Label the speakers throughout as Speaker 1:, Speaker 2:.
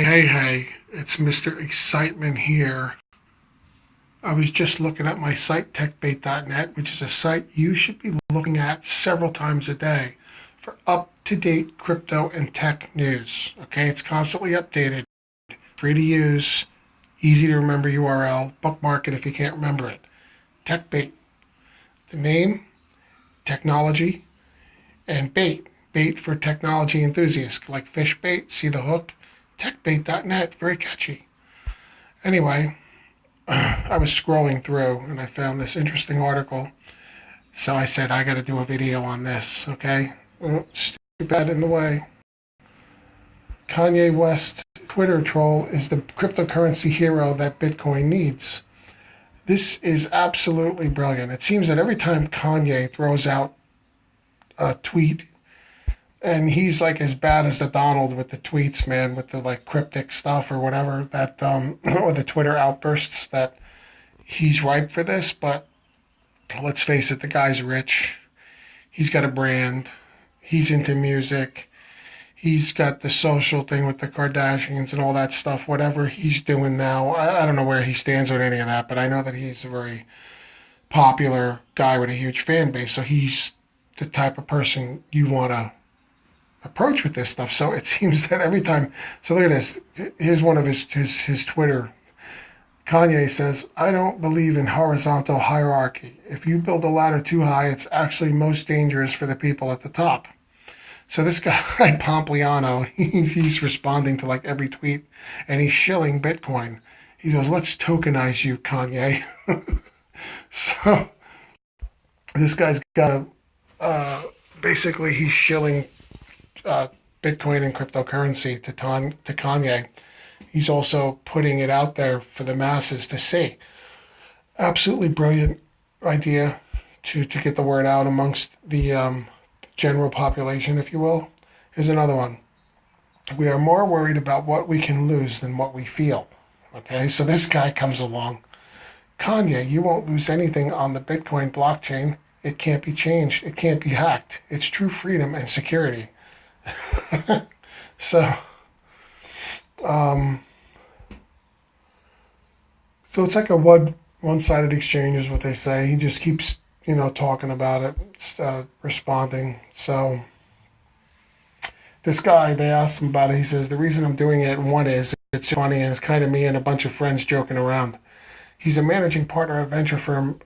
Speaker 1: Hey, it's Mr. Excitement here. I was just looking at my site, techbait.net, which is a site you should be looking at several times a day for up to date crypto and tech news. Okay, it's constantly updated, free to use, easy to remember URL, bookmark it if you can't remember it. Techbait, the name, technology, and bait for technology enthusiasts like fish bait, see the hook. Techbait.net, very catchy. Anyway, I was scrolling through and I found this interesting article. So I said, I got to do a video on this, okay? Oh, stupid in the way. Kanye West Twitter troll is the cryptocurrency hero that Bitcoin needs. This is absolutely brilliant. It seems that every time Kanye throws out a tweet, and he's like as bad as the Donald with the tweets, man, with the like cryptic stuff or whatever that or the Twitter outbursts, that he's ripe for this. But let's face it, the guy's rich. He's got a brand. He's into music. He's got the social thing with the Kardashians and all that stuff. Whatever he's doing now, I don't know where he stands on any of that, but I know that he's a very popular guy with a huge fan base. So he's the type of person you want to approach with this stuff. So it seems that every time. So look at this. Here's one of his Twitter. Kanye says, I don't believe in horizontal hierarchy. If you build a ladder too high, it's actually most dangerous for the people at the top. So this guy, Pompliano, he's responding to like every tweet and he's shilling Bitcoin. He goes, let's tokenize you, Kanye. So this guy's got basically he's shilling Bitcoin and cryptocurrency to Kanye. He's also putting it out there for the masses to see. Absolutely brilliant idea to get the word out amongst the general population, if you will. Here's another one. We are more worried about what we can lose than what we feel. Okay, so this guy comes along. Kanye, you won't lose anything on the Bitcoin blockchain. It can't be changed. It can't be hacked. It's true freedom and security. So, um, so it's like a one-sided exchange is what they say. He just keeps, talking about it, responding. So this guy, they asked him about it. He says, the reason I'm doing it, one is it's funny and it's kind of me and a bunch of friends joking around. He's a managing partner of venture firm,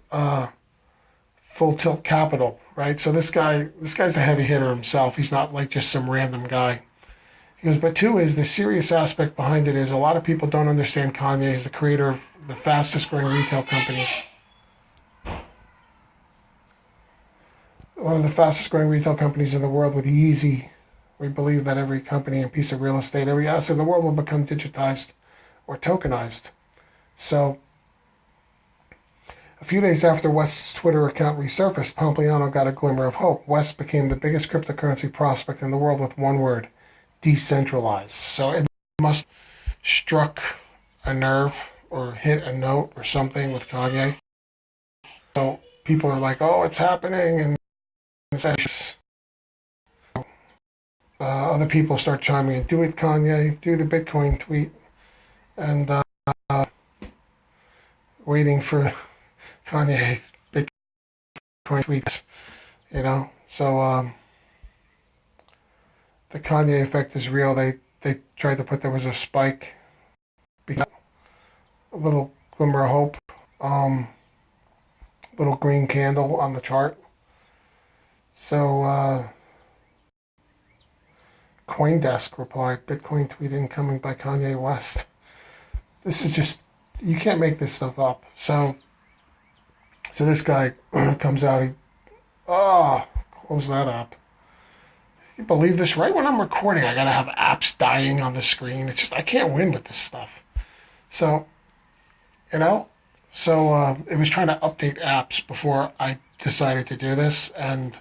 Speaker 1: Full Tilt Capital, right? So this guy's a heavy hitter himself. He's not like just some random guy. He goes, but two is the serious aspect behind it is a lot of people don't understand Kanye is the creator of the fastest growing retail companies. One of the fastest growing retail companies in the world with Yeezy. We believe that every company and piece of real estate, every asset in the world will become digitized or tokenized. So a few days after West's Twitter account resurfaced, Pompliano got a glimmer of hope. West became the biggest cryptocurrency prospect in the world with one word, decentralized. So it must have struck a nerve or hit a note or something with Kanye. So people are like, oh, it's happening. And other people start chiming in, do it, Kanye, do the Bitcoin tweet. And waiting for Kanye Bitcoin tweets, So the Kanye effect is real. They tried to put there was a spike, because a little glimmer of hope, little green candle on the chart. So CoinDesk replied, Bitcoin tweet incoming by Kanye West. This is just, you can't make this stuff up. So this guy comes out, close that up. You believe this? Right when I'm recording, I gotta have apps dying on the screen. It's just, I can't win with this stuff. So, it was trying to update apps before I decided to do this. And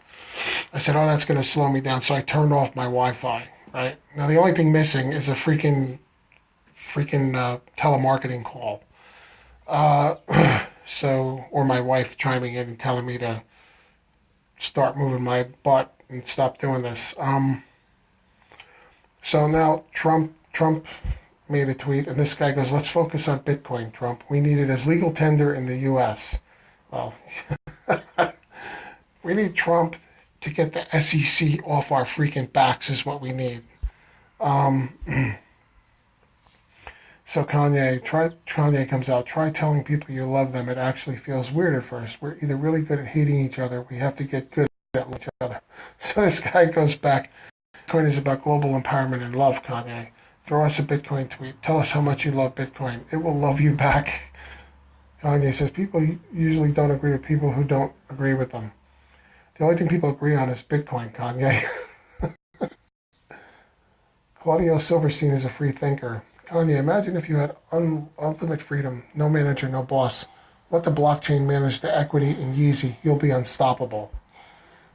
Speaker 1: I said, oh, that's gonna slow me down. So I turned off my Wi-Fi, right? Now, the only thing missing is a freaking telemarketing call. Or my wife chiming in and telling me to start moving my butt and stop doing this. So now Trump made a tweet, and this guy goes, "Let's focus on Bitcoin, Trump. We need it as legal tender in the U.S." Well, we need Trump to get the SEC off our freaking backs is what we need. So Kanye comes out, try telling people you love them. It actually feels weird at first. We're either really good at hating each other. We have to get good at each other. So this guy goes back. Bitcoin is about global empowerment and love, Kanye. Throw us a Bitcoin tweet. Tell us how much you love Bitcoin. It will love you back. Kanye says people usually don't agree with people who don't agree with them. The only thing people agree on is Bitcoin, Kanye. Claudio Silverstein is a free thinker. Kanye, imagine if you had ultimate freedom, no manager, no boss. Let the blockchain manage the equity in Yeezy. You'll be unstoppable.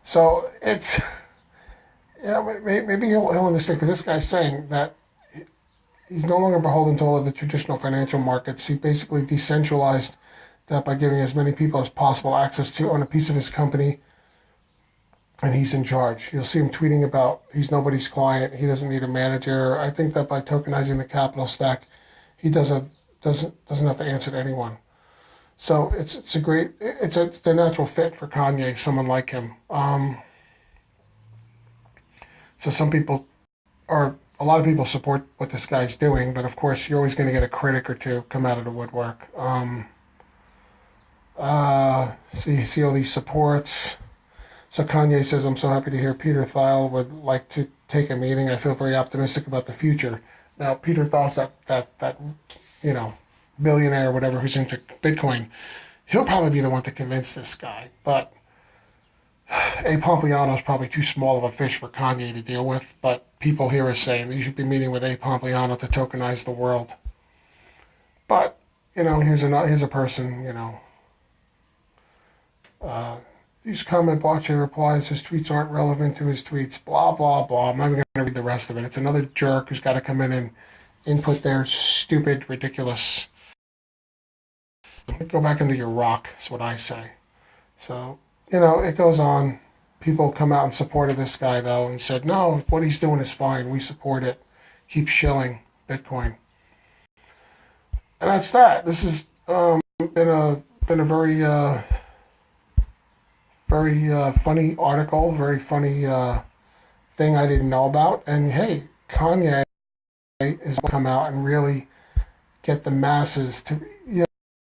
Speaker 1: So it's, maybe he'll understand because this guy's saying that he's no longer beholden to all of the traditional financial markets. He basically decentralized that by giving as many people as possible access to own a piece of his company, and he's in charge. You'll see him tweeting about he's nobody's client. He doesn't need a manager. I think that by tokenizing the capital stack, he doesn't have to answer to anyone. So it's a natural fit for Kanye, someone like him. So some people, or a lot of people, support what this guy's doing, but of course you're always going to get a critic or two come out of the woodwork. See all these supports. So Kanye says, I'm so happy to hear Peter Theil would like to take a meeting. I feel very optimistic about the future. Now, Peter Thiel's that billionaire or whatever who's into Bitcoin. He'll probably be the one to convince this guy. But A. Pompliano's probably too small of a fish for Kanye to deal with. But people here are saying that you should be meeting with A. Pompliano to tokenize the world. But, here's a person, Use comment blockchain replies, his tweets aren't relevant to his tweets, blah, blah, blah. I'm not even going to read the rest of it. It's another jerk who's got to come in and input their stupid, ridiculous. Go back into your rock, is what I say. So, it goes on. People come out in support of this guy, though, and said, no, what he's doing is fine. We support it. Keep shilling Bitcoin. And that's that. This has been a very funny article, very funny thing I didn't know about. And hey, Kanye is going to come out and really get the masses to,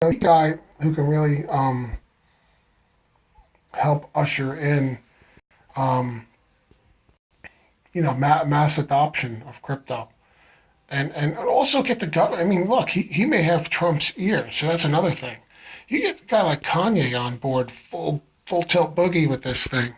Speaker 1: a guy who can really help usher in, mass adoption of crypto. And also get the government. I mean, look, he may have Trump's ear, so that's another thing. You get a guy like Kanye on board, full tilt boogie with this thing.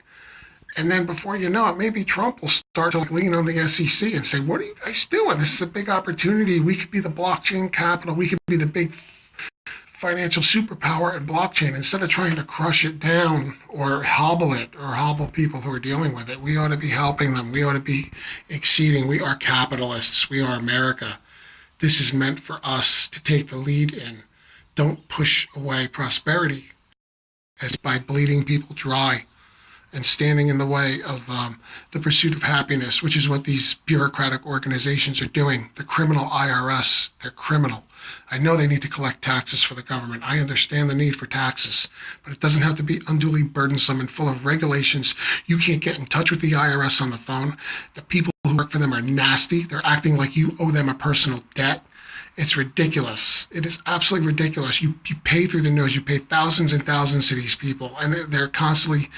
Speaker 1: And then before you know it, maybe Trump will start to lean on the SEC and say, what are you guys doing? This is a big opportunity. We could be the blockchain capital. We could be the big financial superpower in blockchain. Instead of trying to crush it down or hobble it or hobble people who are dealing with it, we ought to be helping them. We ought to be exceeding. We are capitalists. We are America. This is meant for us to take the lead in. Don't push away prosperity as by bleeding people dry and standing in the way of the pursuit of happiness, which is what these bureaucratic organizations are doing. The criminal IRS, they're criminal. I know they need to collect taxes for the government. I understand the need for taxes, but it doesn't have to be unduly burdensome and full of regulations. You can't get in touch with the IRS on the phone. The people who work for them are nasty. They're acting like you owe them a personal debt. It's ridiculous. It is absolutely ridiculous. You pay through the nose. You pay thousands and thousands to these people, and they're constantly,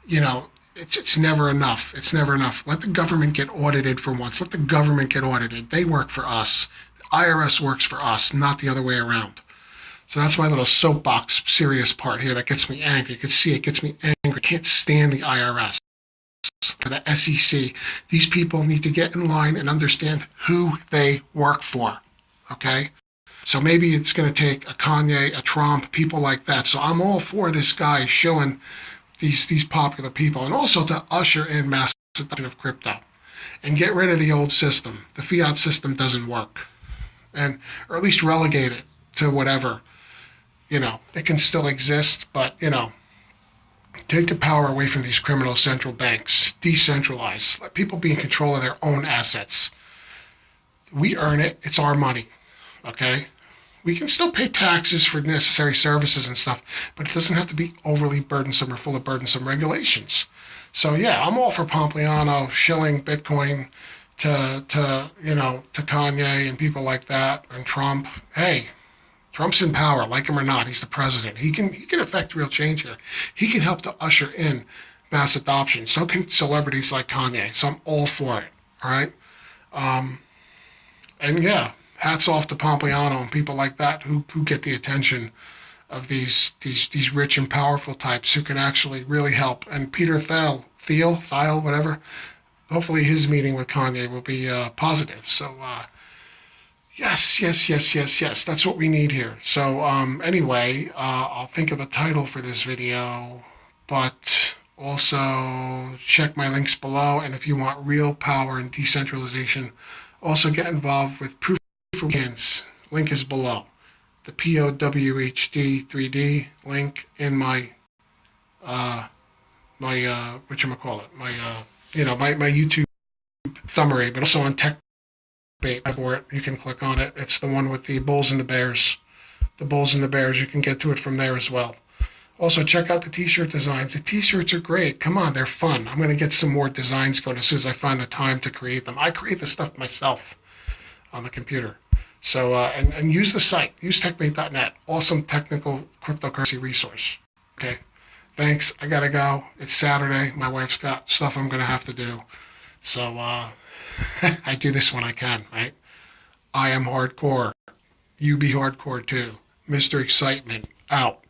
Speaker 1: it's never enough. It's never enough. Let the government get audited for once. Let the government get audited. They work for us. The IRS works for us, not the other way around. So that's my little soapbox serious part here that gets me angry. You can see it gets me angry. I can't stand the IRS. The SEC. These people need to get in line and understand who they work for. Okay? So maybe it's going to take a Kanye, a Trump, people like that. So I'm all for this guy shilling these popular people, and also to usher in mass adoption of crypto and get rid of the old system. The fiat system doesn't work. Or at least relegate it to whatever. It can still exist, but, take the power away from these criminal central banks. Decentralize. Let people be in control of their own assets. We earn it. It's our money. Okay? We can still pay taxes for necessary services and stuff, but it doesn't have to be overly burdensome or full of burdensome regulations. So yeah, I'm all for Pompliano shilling Bitcoin to Kanye and people like that and Trump. Hey, Trump's in power, like him or not. He's the president. He can affect real change here. He can help to usher in mass adoption. So can celebrities like Kanye. So I'm all for it. All right. And yeah, hats off to Pompliano and people like that who get the attention of these rich and powerful types who can actually really help. And Peter Theil, whatever. Hopefully his meeting with Kanye will be positive. So yes, yes, yes, yes, yes. That's what we need here. So anyway, I'll think of a title for this video, but also check my links below. And if you want real power and decentralization, also get involved with Proof of Hands. Link is below. The POWHD 3D link in my whatchamacallit, my YouTube summary, but also on Tech Bait board. You can click on it. It's the one with the bulls and the bears. The bulls and the bears. You can get to it from there as well. Also, check out the t-shirt designs. The t-shirts are great. Come on, they're fun. I'm going to get some more designs going as soon as I find the time to create them. I create the stuff myself on the computer. So, and use the site. Use techbait.net. Awesome technical cryptocurrency resource. Okay. Thanks. I got to go. It's Saturday. My wife's got stuff I'm going to have to do. So, I do this when I can, right? I am hardcore. You be hardcore too. Mr. Excitement, out.